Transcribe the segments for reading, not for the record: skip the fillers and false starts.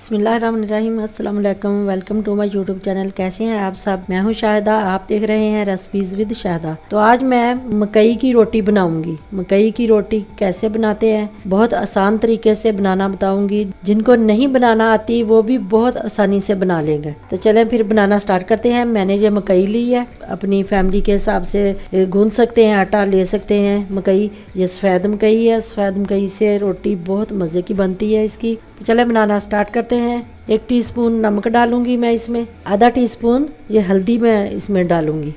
बिस्मिल्लाहिर्रहमानिर्रहीम, अस्सलाम वालेकुम। Welcome to my YouTube channel. कैसे हैं आप सब? मैं हूं शाहिदा, आप देख रहे हैं रेसिपीज़ विद शाहिदा। तो आज मैं मकई की रोटी बनाऊंगी। मकई की रोटी कैसे बनाते हैं, बहुत आसान तरीके से बनाना बताऊंगी। जिनको नहीं बनाना आती वो भी बहुत आसानी से बना लेंगे। तो चलें फिर बनाना स्टार्ट करते हैं। मैंने ये मकई ली है, अपनी फैमिली के हिसाब से गूंद सकते हैं, आटा ले सकते हैं। मकई ये सफ़ेद मकई है, सफ़ेद मकई से रोटी बहुत मज़े की बनती है इसकी। तो चले बनाना स्टार्ट करते हैं। 1 टीस्पून नमक डालूंगी मैं इसमें, आधा टीस्पून ये हल्दी मैं इसमें डालूंगी।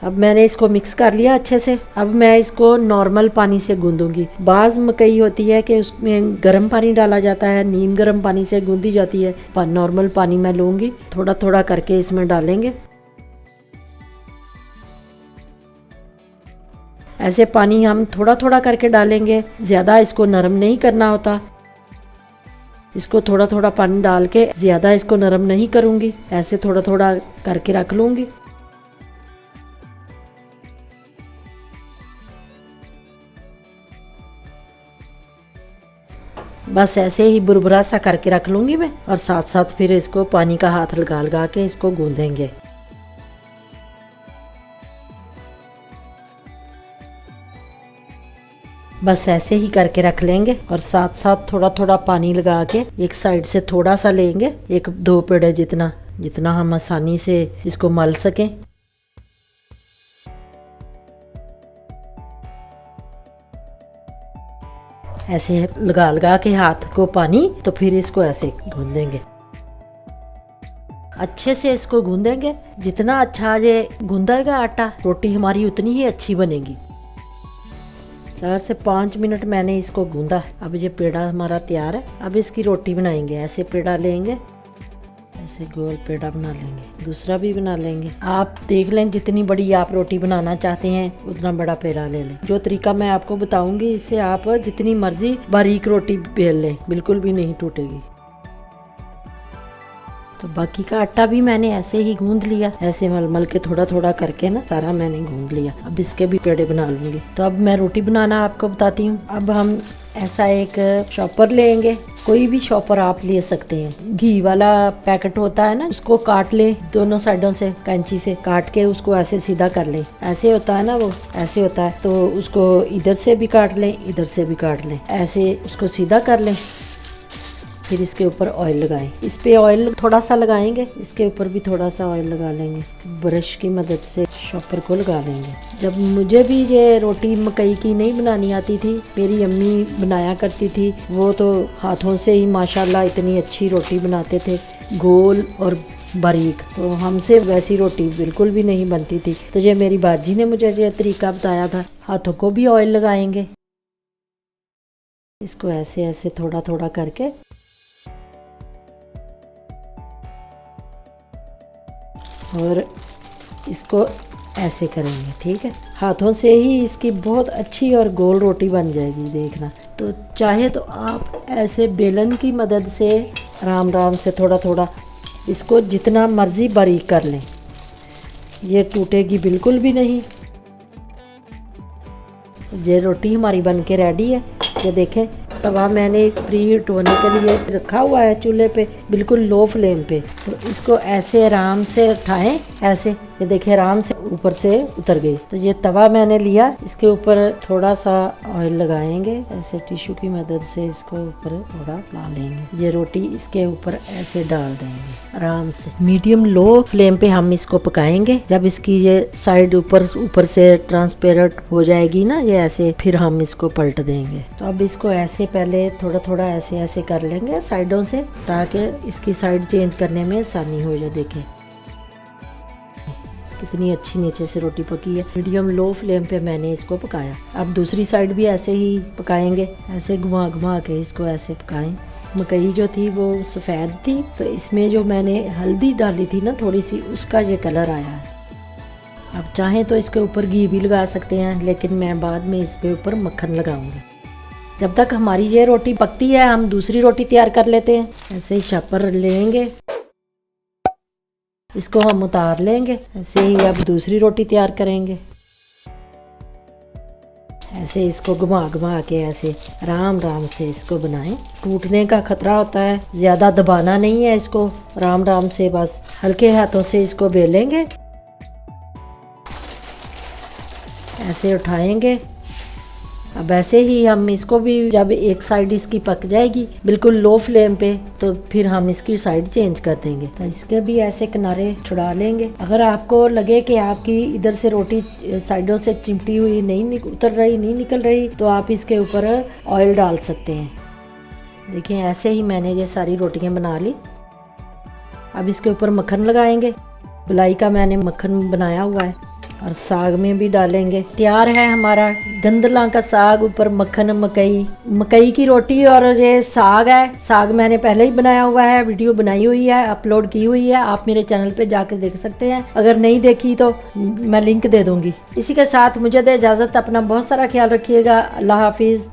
अब मैंने इसको मिक्स कर लिया अच्छे से। अब मैं इसको नॉर्मल पानी से गूंदूंगी। बाज मकई होती है कि उसमें गर्म पानी डाला जाता है, नीम गर्म पानी से गूंदी जाती है। नॉर्मल पानी मैं लूँगी, थोड़ा थोड़ा करके इसमें डालेंगे। ऐसे पानी हम थोड़ा थोड़ा करके डालेंगे, ज़्यादा इसको नरम नहीं करना होता। इसको थोड़ा थोड़ा पानी डाल के ज़्यादा इसको नरम नहीं करूँगी, ऐसे थोड़ा थोड़ा करके रख लूँगी। बस ऐसे ही बुरबुरा सा करके रख लूँगी मैं, और साथ साथ फिर इसको पानी का हाथ लगा लगा के इसको गूँधेंगे। बस ऐसे ही करके रख लेंगे, और साथ साथ थोड़ा थोड़ा पानी लगा के एक साइड से थोड़ा सा लेंगे, 1-2 पेड़े जितना, जितना हम आसानी से इसको मल सकें। ऐसे लगा लगा के हाथ को पानी, तो फिर इसको ऐसे गूंदेंगे। अच्छे से इसको गूंदेंगे। जितना अच्छा ये गूंदेगा आटा, रोटी हमारी उतनी ही अच्छी बनेगी। 4 से 5 मिनट मैंने इसको गूंदा। अब ये पेड़ा हमारा तैयार है। अब इसकी रोटी बनाएंगे। ऐसे पेड़ा लेंगे, ऐसे गोल पेड़ा बना लेंगे, दूसरा भी बना लेंगे। आप देख लें, जितनी बड़ी आप रोटी बनाना चाहते हैं उतना बड़ा पेड़ा ले लें। जो तरीका मैं आपको बताऊंगी, इससे आप जितनी मर्जी बारीक रोटी बेल लें, बिल्कुल भी नहीं टूटेगी। तो बाकी का आटा भी मैंने ऐसे ही गूंद लिया, ऐसे मल के थोड़ा थोड़ा करके ना सारा मैंने गूंद लिया। अब इसके भी पेड़े बना लूंगी। तो अब मैं रोटी बनाना आपको बताती हूँ। अब हम ऐसा एक शॉपर लेंगे, कोई भी शॉपर आप ले सकते हैं। घी वाला पैकेट होता है ना, उसको काट लें, दोनों साइडों से कैंची से काट के उसको ऐसे सीधा कर लें। ऐसे होता है ना, वो ऐसे होता है, तो उसको इधर से भी काट लें, इधर से भी काट लें, ऐसे उसको सीधा कर लें। फिर इसके ऊपर ऑयल लगाएं। इस पे ऑयल थोड़ा सा लगाएंगे, इसके ऊपर भी थोड़ा सा ऑयल लगा लेंगे। ब्रश की मदद से शॉपर को लगा लेंगे। जब मुझे भी ये रोटी मकई की नहीं बनानी आती थी, मेरी अम्मी बनाया करती थी। वो तो हाथों से ही माशाल्लाह इतनी अच्छी रोटी बनाते थे, गोल और बारीक। तो हमसे वैसी रोटी बिल्कुल भी नहीं बनती थी। तो ये मेरी बाजी ने मुझे ये तरीका बताया था। हाथों को भी ऑयल लगाएंगे, इसको ऐसे ऐसे थोड़ा थोड़ा करके, और इसको ऐसे करेंगे। ठीक है, हाथों से ही इसकी बहुत अच्छी और गोल रोटी बन जाएगी, देखना। तो चाहे तो आप ऐसे बेलन की मदद से आराम आराम से थोड़ा थोड़ा इसको जितना मर्जी बारीक कर लें, ये टूटेगी बिल्कुल भी नहीं। ये रोटी हमारी बन के रेडी है। ये देखें, तवा मैंने प्री हीट होने के लिए रखा हुआ है चूल्हे पे, बिल्कुल लो फ्लेम पे। तो इसको ऐसे आराम से उठाएं, ऐसे, ये देखिए आराम से ऊपर से उतर गई। तो ये तवा मैंने लिया, इसके ऊपर थोड़ा सा ऑयल लगाएंगे, ऐसे टिश्यू की मदद से इसको ऊपर थोड़ा ला लेंगे। ये रोटी इसके ऊपर ऐसे डाल देंगे आराम से। मीडियम लो फ्लेम पे हम इसको पकाएंगे। जब इसकी ये साइड ऊपर से ट्रांसपेरेंट हो जाएगी ना, ये ऐसे, फिर हम इसको पलट देंगे। तो अब इसको ऐसे पहले थोड़ा थोड़ा ऐसे ऐसे कर लेंगे साइडों से, ताकि इसकी साइड चेंज करने में आसानी हो जाए। देखें कितनी अच्छी नीचे से रोटी पकी है। मीडियम लो फ्लेम पे मैंने इसको पकाया। अब दूसरी साइड भी ऐसे ही पकाएंगे, ऐसे घुमा घुमा के इसको ऐसे पकाएं। मकई जो थी वो सफ़ेद थी, तो इसमें जो मैंने हल्दी डाली थी ना थोड़ी सी, उसका ये कलर आया है। अब चाहें तो इसके ऊपर घी भी लगा सकते हैं, लेकिन मैं बाद में इसके ऊपर मक्खन लगाऊंगी। जब तक हमारी ये रोटी पकती है, हम दूसरी रोटी तैयार कर लेते हैं। ऐसे ही शॉपर लेंगे, इसको हम उतार लेंगे। ऐसे ही अब दूसरी रोटी तैयार करेंगे। ऐसे इसको घुमा घुमा के ऐसे आराम आराम से इसको बनाएं। टूटने का खतरा होता है, ज़्यादा दबाना नहीं है इसको, आराम आराम से बस हल्के हाथों से इसको बेलेंगे। ऐसे उठाएंगे। अब ऐसे ही हम इसको भी, जब एक साइड इसकी पक जाएगी बिल्कुल लो फ्लेम पे, तो फिर हम इसकी साइड चेंज कर देंगे। तो इसके भी ऐसे किनारे छुड़ा लेंगे। अगर आपको लगे कि आपकी इधर से रोटी साइडों से चिमटी हुई नहीं उतर रही, नहीं निकल रही, तो आप इसके ऊपर ऑयल डाल सकते हैं। देखिए ऐसे ही मैंने ये सारी रोटियां बना ली। अब इसके ऊपर मक्खन लगाएंगे। बुलाई का मैंने मक्खन बनाया हुआ है और साग में भी डालेंगे। तैयार है हमारा गंदला का साग, ऊपर मक्खन, मकई की रोटी और ये साग है। साग मैंने पहले ही बनाया हुआ है, वीडियो बनाई हुई है, अपलोड की हुई है, आप मेरे चैनल पे जाकर देख सकते हैं। अगर नहीं देखी तो मैं लिंक दे दूंगी। इसी के साथ मुझे दे इजाज़त। अपना बहुत सारा ख्याल रखिएगा। अल्लाह हाफिज़।